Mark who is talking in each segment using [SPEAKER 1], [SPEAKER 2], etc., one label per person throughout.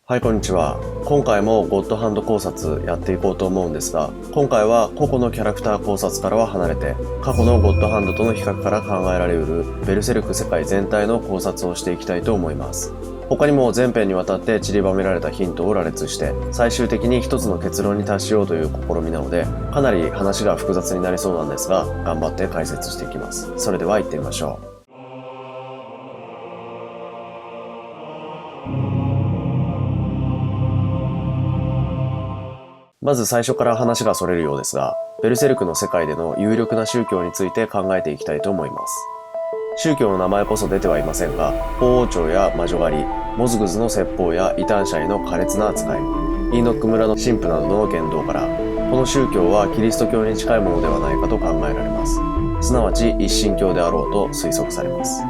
[SPEAKER 1] はい、こんにちは。今回もゴッドハンド考察やっていこうと思うんですが、今回は個々のキャラクター考察からは離れて、過去のゴッドハンドとの比較から考えられうるベルセルク世界全体の考察をしていきたいと思います。他にも全編にわたって散りばめられたヒントを羅列して、最終的に一つの結論に達しようという試みなので、かなり話が複雑になりそうなんですが、頑張って解説していきます。それでは行ってみましょう。まず最初から話がそれるようですが、ベルセルクの世界での有力な宗教について考えていきたいと思います。宗教の名前こそ出てはいませんが、法王朝や魔女狩り、モズグズの説法や異端者への苛烈な扱い、イーノック村の神父などの言動から、この宗教はキリスト教に近いものではないかと考えられます。すなわち一神教であろうと推測されます。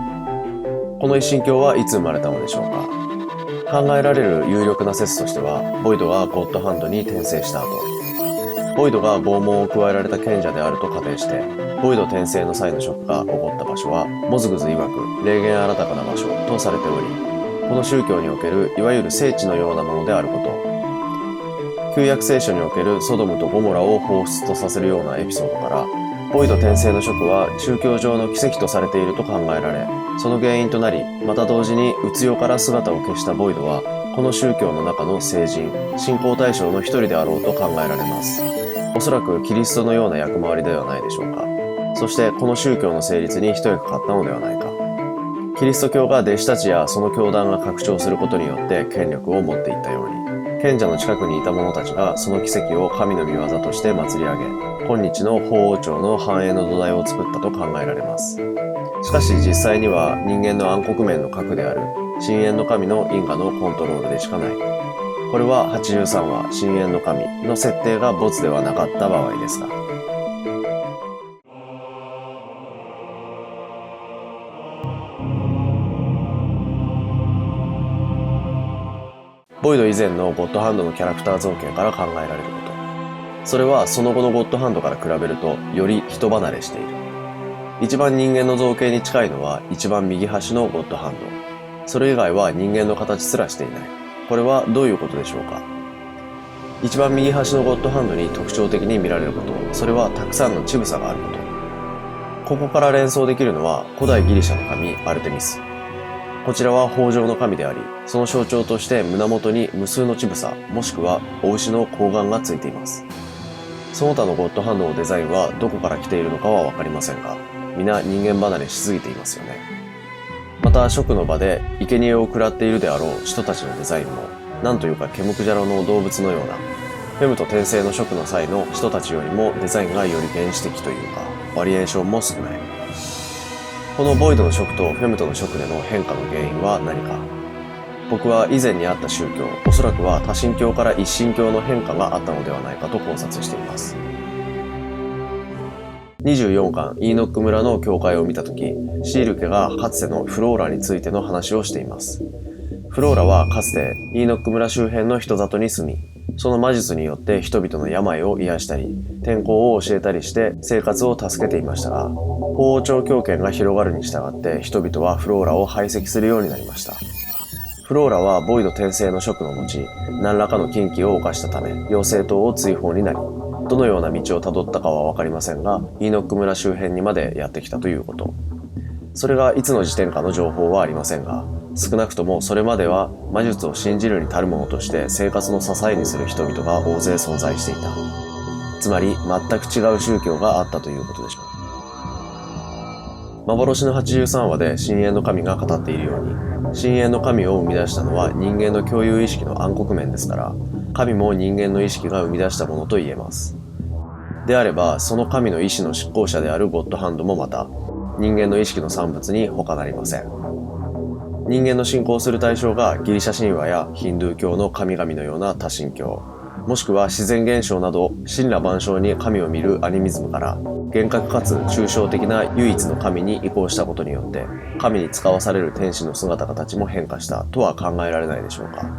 [SPEAKER 1] この一神教はいつ生まれたのでしょうか。考えられる有力な説としては、ボイドがゴッドハンドに転生した後、ボイドが拷問を加えられた賢者であると仮定して、ボイド転生の際のショックが起こった場所は、モズグズ曰く霊言新たかな場所とされており、この宗教におけるいわゆる聖地のようなものであること、旧約聖書におけるソドムとゴモラを彷彿とさせるようなエピソードから、ボイド転生の職は宗教上の奇跡とされていると考えられ、その原因となり、また同時に鬱世から姿を消したボイドは、この宗教の中の聖人、信仰対象の一人であろうと考えられます。おそらくキリストのような役回りではないでしょうか。そしてこの宗教の成立に一役買ったのではないか。キリスト教が弟子たちやその教団が拡張することによって権力を持っていったように、賢者の近くにいた者たちがその奇跡を神の御業として祀り上げ、今日の法王朝の繁栄の土台を作ったと考えられます。しかし実際には人間の暗黒面の核である深淵の神の因果のコントロールでしかない。これは83話深淵の神の設定がボツではなかった場合ですが。ボイド以前のゴッドハンドのキャラクター造形から考えられること。それはその後のゴッドハンドから比べるとより人離れしている。一番人間の造形に近いのは一番右端のゴッドハンド。それ以外は人間の形すらしていない。これはどういうことでしょうか。一番右端のゴッドハンドに特徴的に見られること、それはたくさんの乳房があること。ここから連想できるのは古代ギリシャの神アルテミス。こちらは豊穣の神であり、その象徴として胸元に無数の乳房もしくは雄牛の睾丸がついています。その他のゴッドハンドのデザインはどこから来ているのかはわかりませんが、皆人間離れしすぎていますよね。また食の場で生贄を食らっているであろう人たちのデザインも、なんというかケムクジャラの動物のような、フェムと転生の食の際の人たちよりもデザインがより原始的というか、バリエーションも少ない。このボイドの食とフェムとの食での変化の原因は何か。僕は以前にあった宗教、おそらくは多神教から一神教の変化があったのではないかと考察しています。24巻イーノック村の教会を見たとき、シール家がかつてのフローラについての話をしています。フローラはかつてイーノック村周辺の人里に住み、その魔術によって人々の病を癒したり、天候を教えたりして生活を助けていましたが、法王朝強権が広がるに従って人々はフローラを排斥するようになりました。フローラはボイド転生の職の後、何らかの禁忌を犯したため、妖精島を追放になり、どのような道をたどったかはわかりませんが、イーノック村周辺にまでやってきたということ。それがいつの時点かの情報はありませんが、少なくともそれまでは魔術を信じるに足るものとして生活の支えにする人々が大勢存在していた。つまり全く違う宗教があったということでしょう。幻の83話で深淵の神が語っているように、深淵の神を生み出したのは人間の共有意識の暗黒面ですから、神も人間の意識が生み出したものと言えます。であれば、その神の意志の執行者であるゴッドハンドもまた、人間の意識の産物に他なりません。人間の信仰する対象がギリシャ神話やヒンドゥー教の神々のような多神教、もしくは自然現象など神羅万象に神を見るアニミズムから、厳格かつ抽象的な唯一の神に移行したことによって、神に使わされる天使の姿形も変化したとは考えられないでしょうか。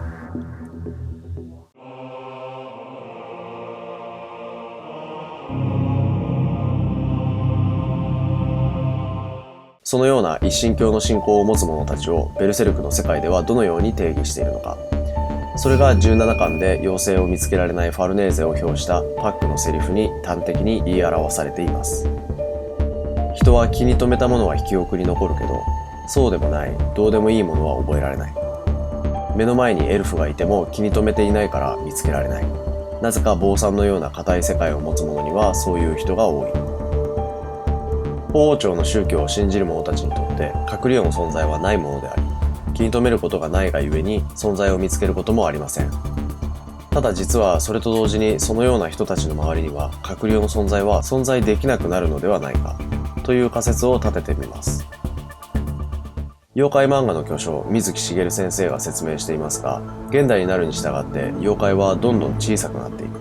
[SPEAKER 1] そのような一神教の信仰を持つ者たちをベルセルクの世界ではどのように定義しているのか。それが17巻で妖精を見つけられないファルネーゼを表したパックのセリフに端的に言い表されています。人は気に留めたものは記憶に残るけど、そうでもない、どうでもいいものは覚えられない。目の前にエルフがいても気に留めていないから見つけられない。なぜか坊さんのような固い世界を持つ者にはそういう人が多い。法王朝の宗教を信じる者たちにとって隠れ世の存在はないものであり、気に留めることがないがゆえに存在を見つけることもありません。ただ実はそれと同時にそのような人たちの周りには隠れ世の存在は存在できなくなるのではないかという仮説を立ててみます。妖怪漫画の巨匠水木しげる先生が説明していますが、現代になるに従って妖怪はどんどん小さくなっていく。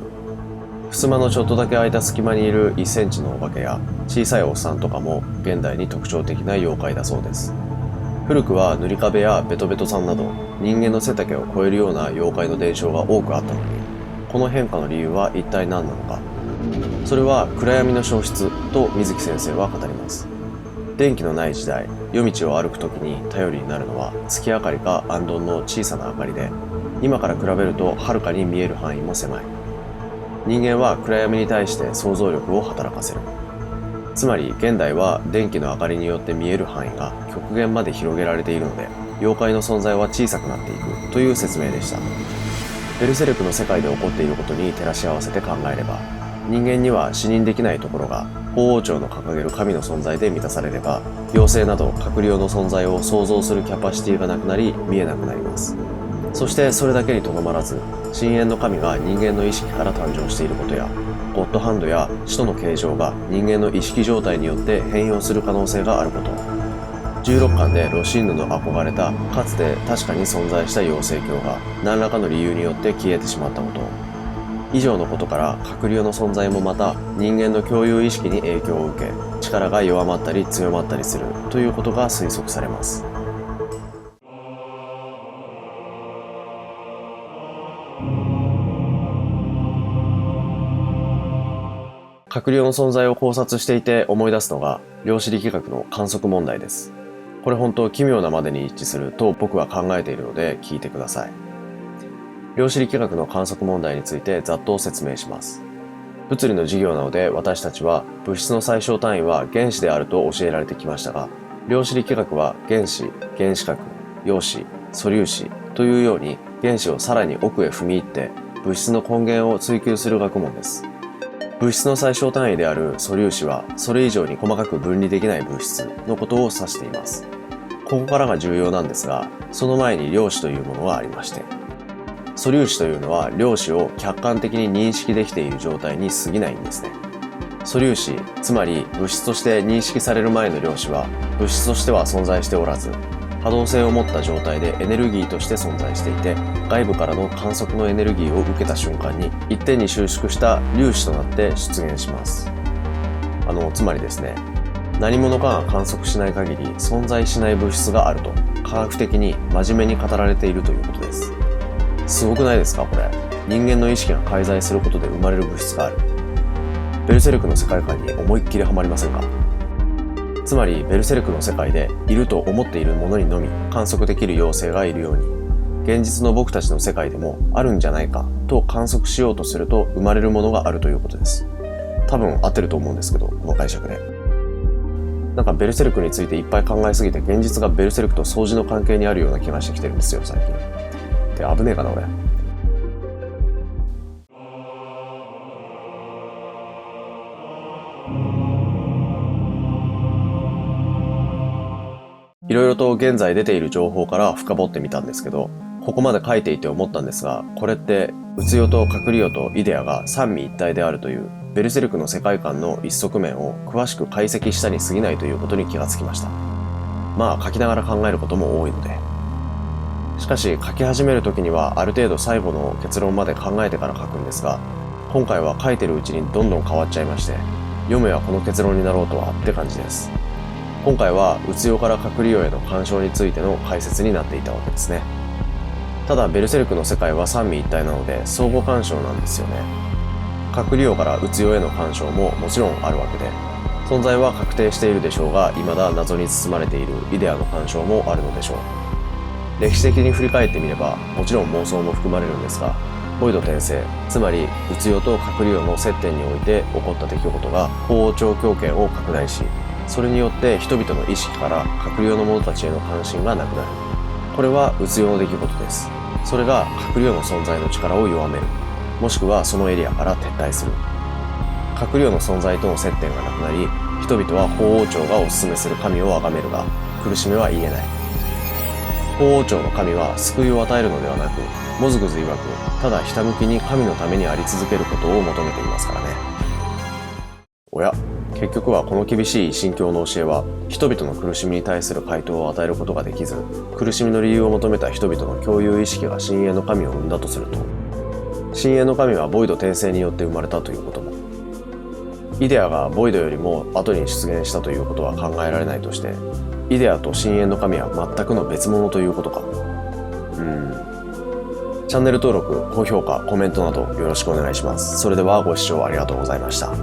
[SPEAKER 1] 襖のちょっとだけ空いた隙間にいる1センチのお化けや小さいおっさんとかも現代に特徴的な妖怪だそうです。古くは塗り壁やベトベトさんなど人間の背丈を超えるような妖怪の伝承が多くあったのに、この変化の理由は一体何なのか。それは暗闇の消失と水木先生は語ります。電気のない時代、夜道を歩くときに頼りになるのは月明かりか行灯の小さな明かりで、今から比べるとはるかに見える範囲も狭い。人間は暗闇に対して想像力を働かせる。つまり現代は電気の明かりによって見える範囲が極限まで広げられているので、妖怪の存在は小さくなっていくという説明でした。ベルセルクの世界で起こっていることに照らし合わせて考えれば、人間には視認できないところが法王朝の掲げる神の存在で満たされれば、妖精など隠れ世の存在を想像するキャパシティがなくなり見えなくなります。そしてそれだけにとどまらず、深淵の神が人間の意識から誕生していることや、ゴッドハンドや使徒の形状が人間の意識状態によって変容する可能性があること、16巻でロシンヌの憧れたかつて確かに存在した妖精教が何らかの理由によって消えてしまったこと、以上のことから隠れ世の存在もまた人間の共有意識に影響を受け、力が弱まったり強まったりするということが推測されます。隠れ世の存在を考察していて思い出すのが量子力学の観測問題です。これ本当奇妙なまでに一致すると僕は考えているので聞いてください。量子力学の観測問題についてざっと説明します。物理の授業なので私たちは物質の最小単位は原子であると教えられてきましたが、量子力学は原子、原子核、陽子、素粒子というように原子をさらに奥へ踏み入って物質の根源を追求する学問です。物質の最小単位である素粒子はそれ以上に細かく分離できない物質のことを指しています。ここからが重要なんですが、その前に量子というものがありまして、素粒子というのは量子を客観的に認識できている状態に過ぎないんですね。素粒子、つまり物質として認識される前の量子は物質としては存在しておらず、波動性を持った状態でエネルギーとして存在していて、外部からの観測のエネルギーを受けた瞬間に一点に収縮した粒子となって出現します。つまりですね、何者かが観測しない限り存在しない物質があると科学的に真面目に語られているということです。すごくないですかこれ。人間の意識が介在することで生まれる物質がある。ベルセルクの世界観に思いっきりはまりませんか？つまりベルセルクの世界でいると思っているものにのみ観測できる妖精がいるように、現実の僕たちの世界でもあるんじゃないかと観測しようとすると生まれるものがあるということです。多分合ってると思うんですけど、この解釈で。なんかベルセルクについていっぱい考えすぎて現実がベルセルクと相似の関係にあるような気がしてきてるんですよ最近。で、危ねえかな俺。いろいろと現在出ている情報から深掘ってみたんですけど、ここまで書いていて思ったんですが、これってうつ世と隠れ世とイデアが三位一体であるというベルセルクの世界観の一側面を詳しく解析したに過ぎないということに気がつきました。まあ書きながら考えることも多いので。しかし書き始める時にはある程度最後の結論まで考えてから書くんですが、今回は書いてるうちにどんどん変わっちゃいまして、読めばこの結論になろうとはって感じです。今回はうつ世から隠れ世への干渉についての解説になっていたわけですね。ただベルセルクの世界は三位一体なので相互干渉なんですよね。隠れ世からうつ世への干渉ももちろんあるわけで、存在は確定しているでしょうが、未だ謎に包まれているイデアの干渉もあるのでしょう。歴史的に振り返ってみれば、もちろん妄想も含まれるんですが、ボイド転生、つまり宇陽と閣僚の接点において起こった出来事が法王朝強権を拡大し、それによって人々の意識から閣僚の者たちへの関心がなくなる。これは宇陽の出来事です。それが閣僚の存在の力を弱める、もしくはそのエリアから撤退する。閣僚の存在との接点がなくなり、人々は法王朝がお勧めする神を崇めるが、苦しめは言えない。法王朝の神は救いを与えるのではなく、モズグズ曰く、ただひたむきに神のためにあり続けることを求めていますからね。おや、結局はこの厳しい神教の教えは、人々の苦しみに対する回答を与えることができず、苦しみの理由を求めた人々の共有意識が深淵の神を生んだとすると、深淵の神はボイド転生によって生まれたということも、イデアがボイドよりも後に出現したということは考えられないとして、イデアと深淵の神は全くの別物ということか。チャンネル登録、高評価、コメントなどよろしくお願いします。それではご視聴ありがとうございました。